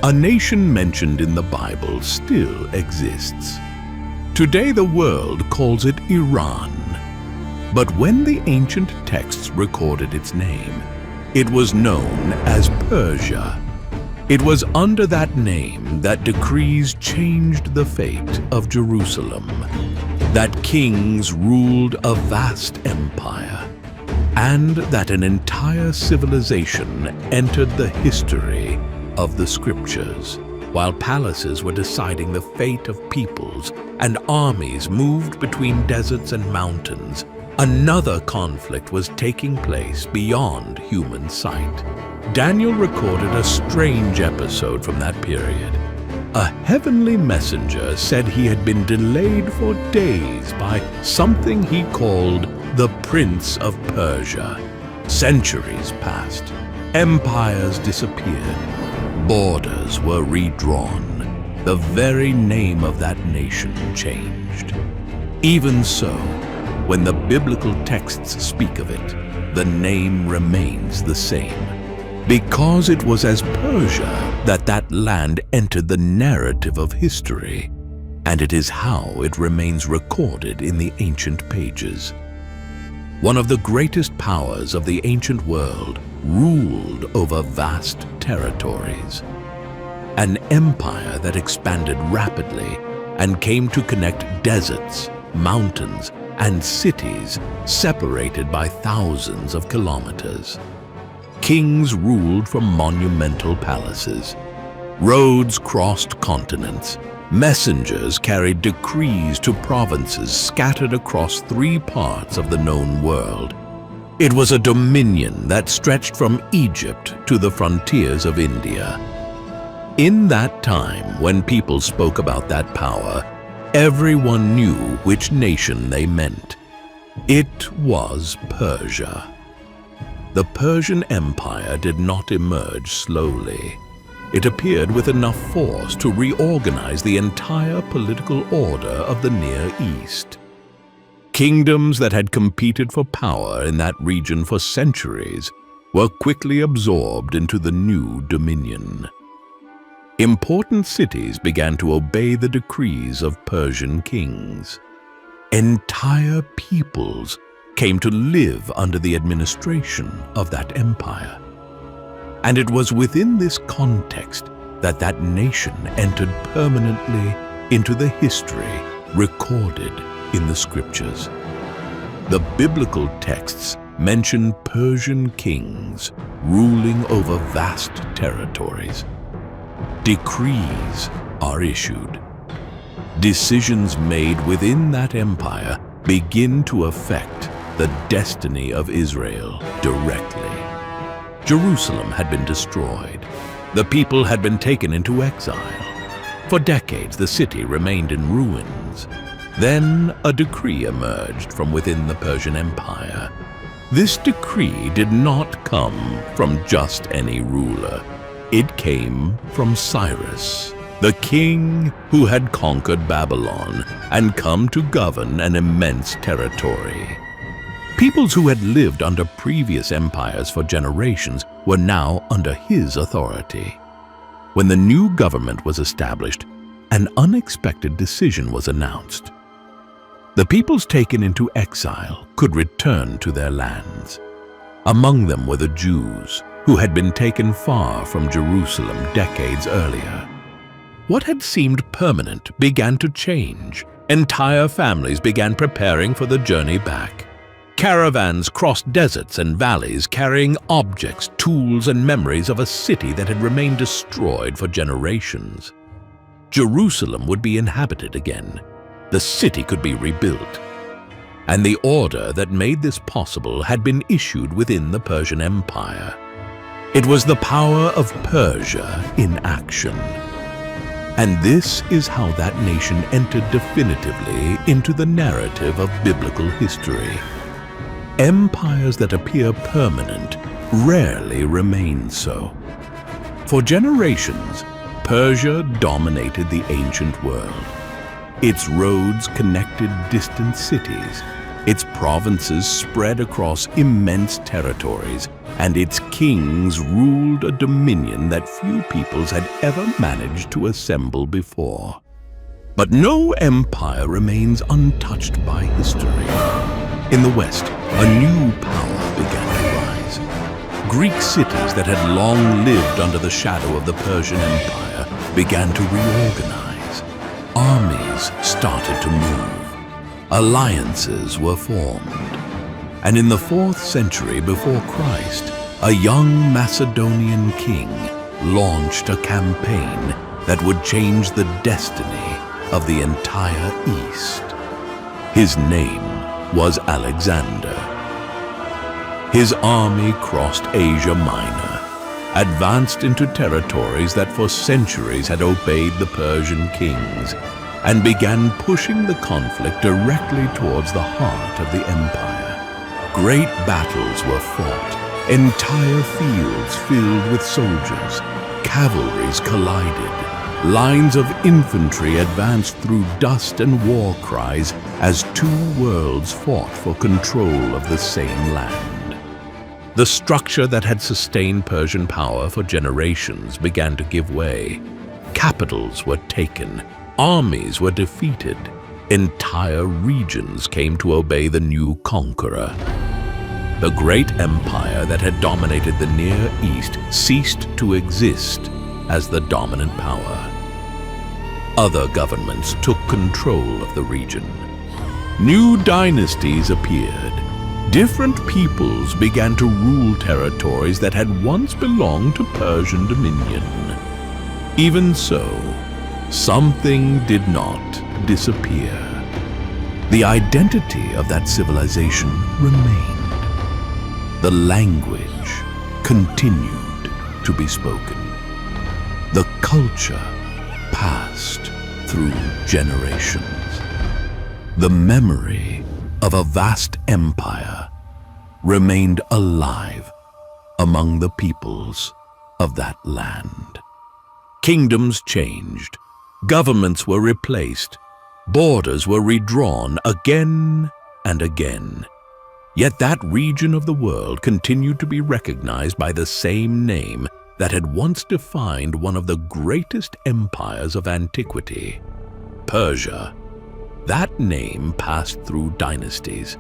A nation mentioned in the Bible still exists. Today the world calls it Iran. But when the ancient texts recorded its name, it was known as Persia. It was under that name that decrees changed the fate of Jerusalem, that kings ruled a vast empire, and that an entire civilization entered the history of the scriptures. While palaces were deciding the fate of peoples and armies moved between deserts and mountains, another conflict was taking place beyond human sight. Daniel recorded a strange episode from that period. A heavenly messenger said he had been delayed for days by something he called the Prince of Persia. Centuries passed. Empires disappeared. Borders were redrawn. The very name of that nation changed. Even so, when the biblical texts speak of it, the name remains the same. Because it was as Persia that land entered the narrative of history, and it is how it remains recorded in the ancient pages. One of the greatest powers of the ancient world ruled over vast territories. An empire that expanded rapidly and came to connect deserts, mountains, and cities separated by thousands of kilometers. Kings ruled from monumental palaces. Roads crossed continents. Messengers carried decrees to provinces scattered across 3 parts of the known world. It was a dominion that stretched from Egypt to the frontiers of India. In that time, when people spoke about that power, everyone knew which nation they meant. It was Persia. The Persian Empire did not emerge slowly. It appeared with enough force to reorganize the entire political order of the Near East. Kingdoms that had competed for power in that region for centuries were quickly absorbed into the new dominion. Important cities began to obey the decrees of Persian kings. Entire peoples came to live under the administration of that empire. And it was within this context that nation entered permanently into the history recorded in the scriptures. The biblical texts mention Persian kings ruling over vast territories. Decrees are issued. Decisions made within that empire begin to affect the destiny of Israel directly. Jerusalem had been destroyed. The people had been taken into exile. For decades, the city remained in ruins. Then a decree emerged from within the Persian Empire. This decree did not come from just any ruler. It came from Cyrus, the king who had conquered Babylon and come to govern an immense territory. Peoples who had lived under previous empires for generations were now under his authority. When the new government was established, an unexpected decision was announced. The peoples taken into exile could return to their lands. Among them were the Jews, who had been taken far from Jerusalem decades earlier. What had seemed permanent began to change. Entire families began preparing for the journey back. Caravans crossed deserts and valleys carrying objects, tools, and memories of a city that had remained destroyed for generations. Jerusalem would be inhabited again. The city could be rebuilt. And the order that made this possible had been issued within the Persian Empire. It was the power of Persia in action. And this is how that nation entered definitively into the narrative of biblical history. Empires that appear permanent rarely remain so. For generations, Persia dominated the ancient world. Its roads connected distant cities. Its provinces spread across immense territories, and its kings ruled a dominion that few peoples had ever managed to assemble before. But no empire remains untouched by history. In the West, a new power began to rise. Greek cities that had long lived under the shadow of the Persian Empire began to reorganize. Armies started to move. Alliances were formed. And in the 4th century before Christ, a young Macedonian king launched a campaign that would change the destiny of the entire East. His name was Alexander. His army crossed Asia Minor, advanced into territories that for centuries had obeyed the Persian kings, and began pushing the conflict directly towards the heart of the empire. Great battles were fought, entire fields filled with soldiers, cavalries collided, lines of infantry advanced through dust and war cries as two worlds fought for control of the same land. The structure that had sustained Persian power for generations began to give way. Capitals were taken, armies were defeated, entire regions came to obey the new conqueror. The great empire that had dominated the Near East ceased to exist as the dominant power. Other governments took control of the region. New dynasties appeared. Different peoples began to rule territories that had once belonged to Persian dominion. Even so, something did not disappear. The identity of that civilization remained. The language continued to be spoken. The culture passed through generations. The memory of a vast empire remained alive among the peoples of that land. Kingdoms changed. Governments were replaced, borders were redrawn again and again. Yet that region of the world continued to be recognized by the same name that had once defined one of the greatest empires of antiquity, Persia. That name passed through dynasties.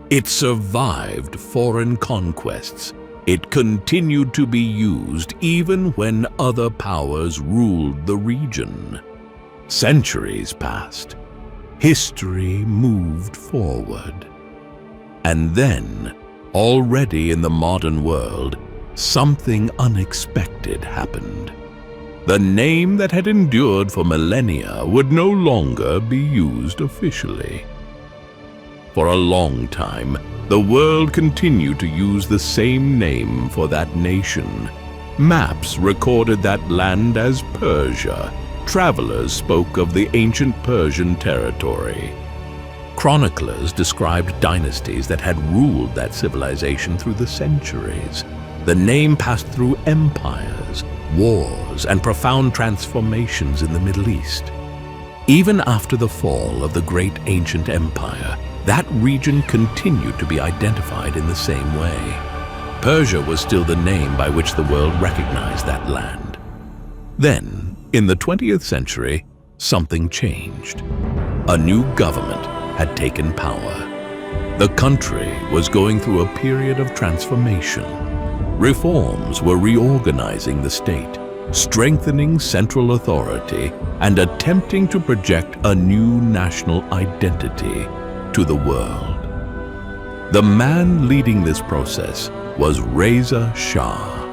It survived foreign conquests. It continued to be used even when other powers ruled the region. Centuries passed. History moved forward. And then, already in the modern world, something unexpected happened. The name that had endured for millennia would no longer be used officially. For a long time, the world continued to use the same name for that nation. Maps recorded that land as Persia. Travelers spoke of the ancient Persian territory. Chroniclers described dynasties that had ruled that civilization through the centuries. The name passed through empires, wars, and profound transformations in the Middle East. Even after the fall of the great ancient empire, that region continued to be identified in the same way. Persia was still the name by which the world recognized that land. Then, in the 20th century, something changed. A new government had taken power. The country was going through a period of transformation. Reforms were reorganizing the state, strengthening central authority, and attempting to project a new national identity to the world. The man leading this process was Reza Shah.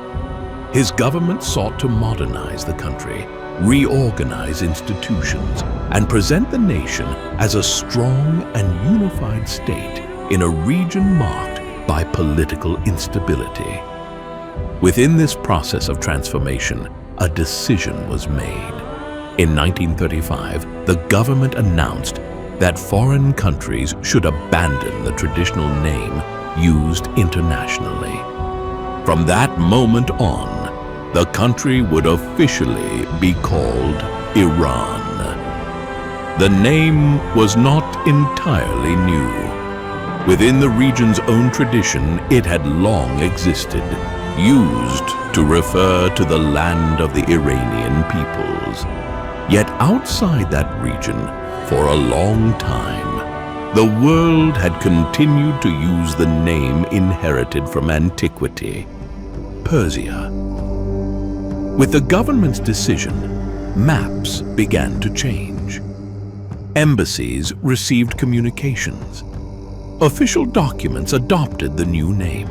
His government sought to modernize the country, reorganize institutions, and present the nation as a strong and unified state in a region marked by political instability. Within this process of transformation, a decision was made. In 1935, the government announced that foreign countries should abandon the traditional name used internationally. From that moment on, the country would officially be called Iran. The name was not entirely new. Within the region's own tradition, it had long existed, used to refer to the land of the Iranian peoples. Yet outside that region, for a long time, the world had continued to use the name inherited from antiquity, Persia. With the government's decision, maps began to change. Embassies received communications. Official documents adopted the new name.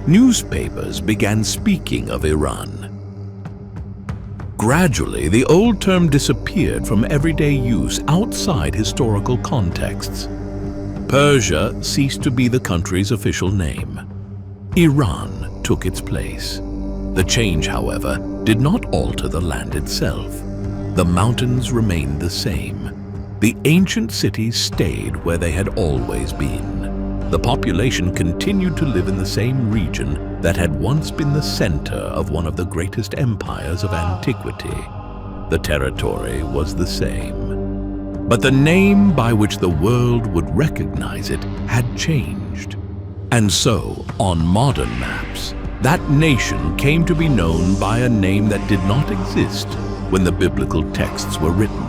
Newspapers began speaking of Iran. Gradually, the old term disappeared from everyday use outside historical contexts. Persia ceased to be the country's official name. Iran took its place. The change, however, did not alter the land itself. The mountains remained the same. The ancient cities stayed where they had always been. The population continued to live in the same region that had once been the center of one of the greatest empires of antiquity. The territory was the same. But the name by which the world would recognize it had changed. And so, on modern maps, that nation came to be known by a name that did not exist when the biblical texts were written.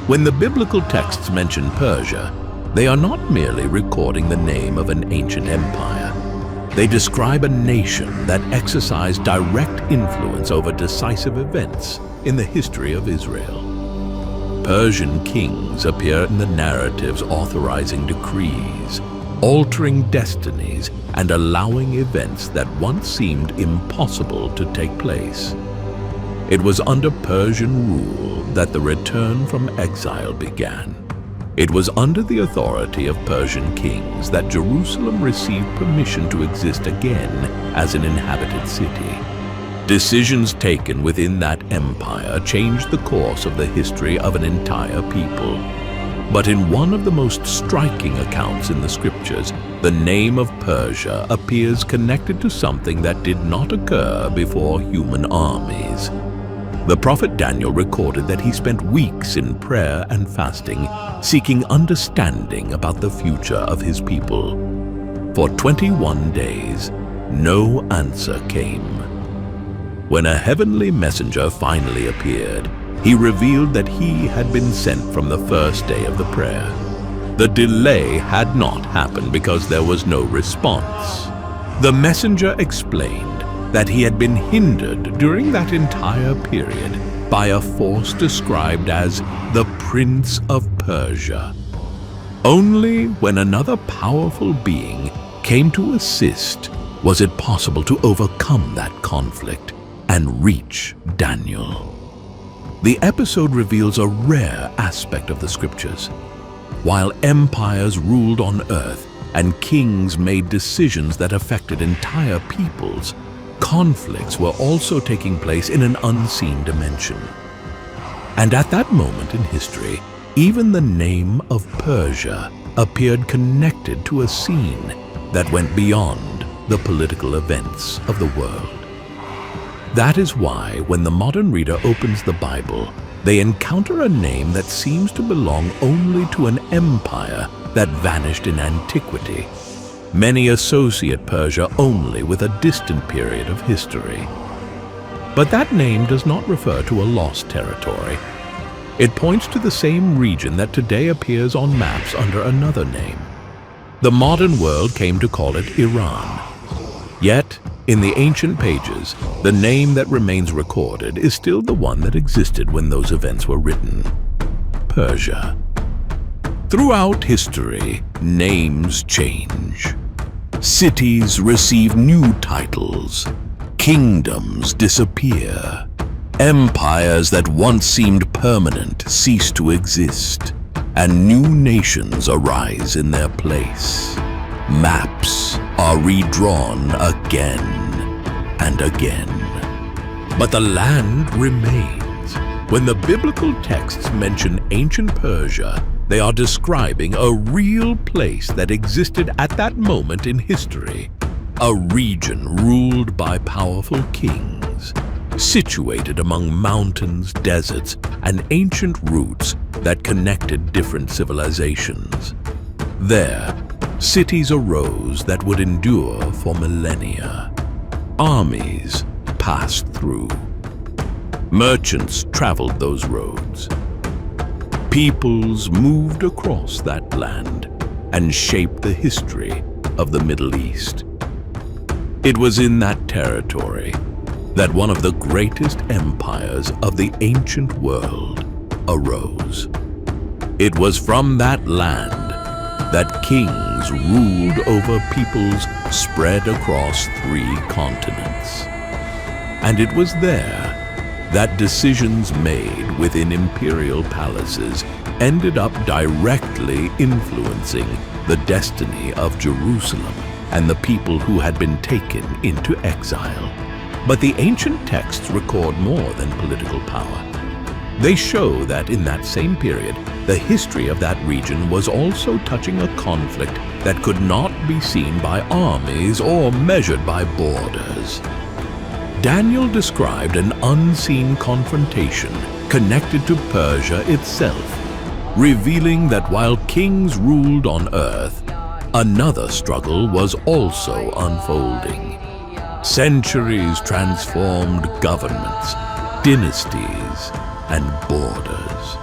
When the biblical texts mention Persia, they are not merely recording the name of an ancient empire. They describe a nation that exercised direct influence over decisive events in the history of Israel. Persian kings appear in the narratives authorizing decrees, altering destinies, and allowing events that once seemed impossible to take place. It was under Persian rule that the return from exile began. It was under the authority of Persian kings that Jerusalem received permission to exist again as an inhabited city. Decisions taken within that empire changed the course of the history of an entire people. But in one of the most striking accounts in the scriptures, the name of Persia appears connected to something that did not occur before human armies. The prophet Daniel recorded that he spent weeks in prayer and fasting, seeking understanding about the future of his people. For 21 days, no answer came. When a heavenly messenger finally appeared, he revealed that he had been sent from the first day of the prayer. The delay had not happened because there was no response. The messenger explained that he had been hindered during that entire period by a force described as the Prince of Persia. Only when another powerful being came to assist was it possible to overcome that conflict and reach Daniel. The episode reveals a rare aspect of the scriptures. While empires ruled on earth and kings made decisions that affected entire peoples, conflicts were also taking place in an unseen dimension. And at that moment in history, even the name of Persia appeared connected to a scene that went beyond the political events of the world. That is why when the modern reader opens the Bible, they encounter a name that seems to belong only to an empire that vanished in antiquity. Many associate Persia only with a distant period of history. But that name does not refer to a lost territory. It points to the same region that today appears on maps under another name. The modern world came to call it Iran. Yet, in the ancient pages, the name that remains recorded is still the one that existed when those events were written: Persia. Throughout history, names change. Cities receive new titles. Kingdoms disappear. Empires that once seemed permanent cease to exist, and new nations arise in their place. Maps are redrawn again and again. But the land remains. When the biblical texts mention ancient Persia, they are describing a real place that existed at that moment in history. A region ruled by powerful kings, situated among mountains, deserts, and ancient routes that connected different civilizations. There, Cities arose that would endure for millennia. Armies passed through. Merchants traveled those roads. Peoples moved across that land and shaped the history of the Middle East. It was in that territory that one of the greatest empires of the ancient world arose. It was from that land that kings ruled over peoples spread across 3 continents. And it was there that decisions made within imperial palaces ended up directly influencing the destiny of Jerusalem and the people who had been taken into exile. But the ancient texts record more than political power. They show that in that same period, the history of that region was also touching a conflict that could not be seen by armies or measured by borders. Daniel described an unseen confrontation connected to Persia itself, revealing that while kings ruled on earth, another struggle was also unfolding. Centuries transformed governments, dynasties, and borders.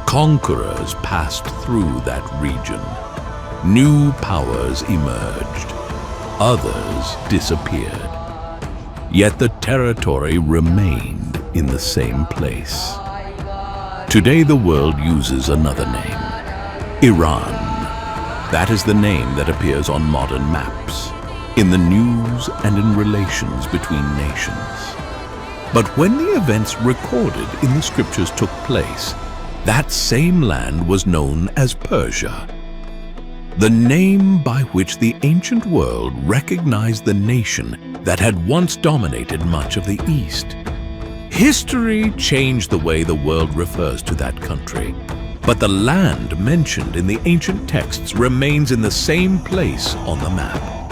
Conquerors passed through that region. New powers emerged. Others disappeared. Yet the territory remained in the same place. Today the world uses another name, Iran. That is the name that appears on modern maps, in the news and in relations between nations. But when the events recorded in the scriptures took place, that same land was known as Persia, the name by which the ancient world recognized the nation that had once dominated much of the East. History changed the way the world refers to that country, but the land mentioned in the ancient texts remains in the same place on the map.